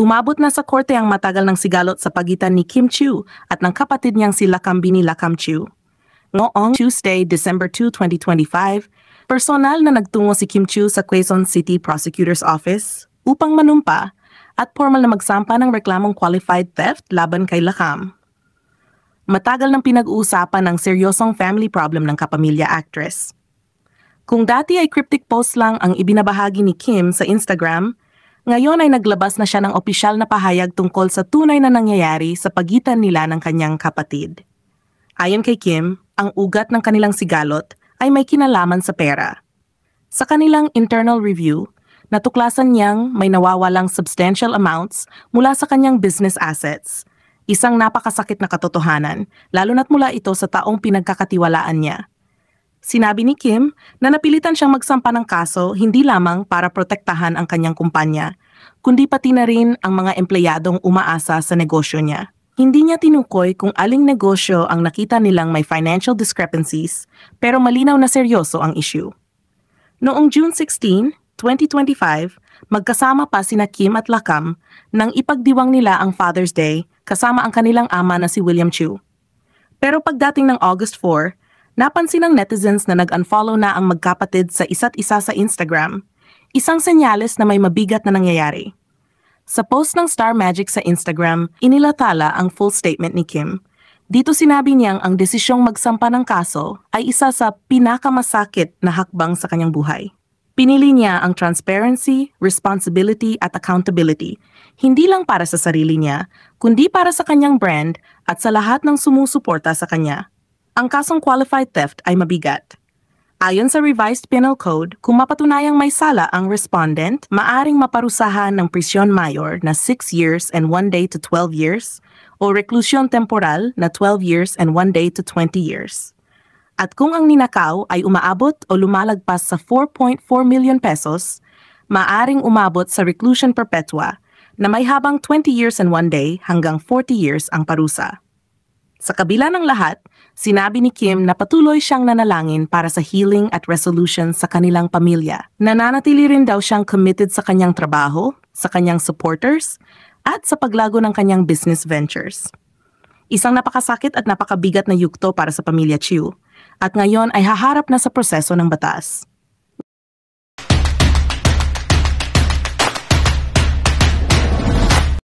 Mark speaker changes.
Speaker 1: Umabot na sa korte ang matagal ng sigalot sa pagitan ni Kim Chiu at ng kapatid niyang si Lakam Bini Lakam Chiu. Noong Tuesday, December 2, 2025, personal na nagtungo si Kim Chiu sa Quezon City Prosecutor's Office upang manumpa at formal na magsampa ng reklamong qualified theft laban kay Lakam. Matagal nang pinag-uusapan ang seryosong family problem ng kapamilya actress. Kung dati ay cryptic post lang ang ibinabahagi ni Kim sa Instagram, ngayon ay naglabas na siya ng opisyal na pahayag tungkol sa tunay na nangyayari sa pagitan nila ng kanyang kapatid. Ayon kay Kim, ang ugat ng kanilang sigalot ay may kinalaman sa pera. Sa kanilang internal review, natuklasan niyang may nawawalang substantial amounts mula sa kanyang business assets. Isang napakasakit na katotohanan, lalo na't mula ito sa taong pinagkakatiwalaan niya. Sinabi ni Kim na napilitan siyang magsampa ng kaso hindi lamang para protektahan ang kanyang kumpanya, kundi pati na rin ang mga empleyadong umaasa sa negosyo niya. Hindi niya tinukoy kung aling negosyo ang nakita nilang may financial discrepancies, pero malinaw na seryoso ang issue. Noong June 16, 2025, magkasama pa sina Kim at Lakam nang ipagdiwang nila ang Father's Day kasama ang kanilang ama na si William Chiu. Pero pagdating ng August 4, napansin ng netizens na nag-unfollow na ang magkapatid sa isa't isa sa Instagram, isang senyales na may mabigat na nangyayari. Sa post ng Star Magic sa Instagram, inilathala ang full statement ni Kim. Dito sinabi niyang ang desisyong magsampa ng kaso ay isa sa pinakamasakit na hakbang sa kanyang buhay. Pinili niya ang transparency, responsibility at accountability, hindi lang para sa sarili niya, kundi para sa kanyang brand at sa lahat ng sumusuporta sa kanya. Ang kasong qualified theft ay mabigat. Ayon sa revised penal code, kung mapatunayang may sala ang respondent, maaring maparusahan ng prisyon mayor na 6 years and 1 day to 12 years o reklusyon temporal na 12 years and 1 day to 20 years. At kung ang ninakaw ay umaabot o lumalagpas sa 4.4 million pesos, maaring umabot sa reclusion perpetua na may habang 20 years and 1 day hanggang 40 years ang parusa. Sa kabila ng lahat, sinabi ni Kim na patuloy siyang nanalangin para sa healing at resolution sa kanilang pamilya. Nananatili rin daw siyang committed sa kanyang trabaho, sa kanyang supporters, at sa paglago ng kanyang business ventures. Isang napakasakit at napakabigat na yugto para sa pamilya Chiu, at ngayon ay haharap na sa proseso ng batas.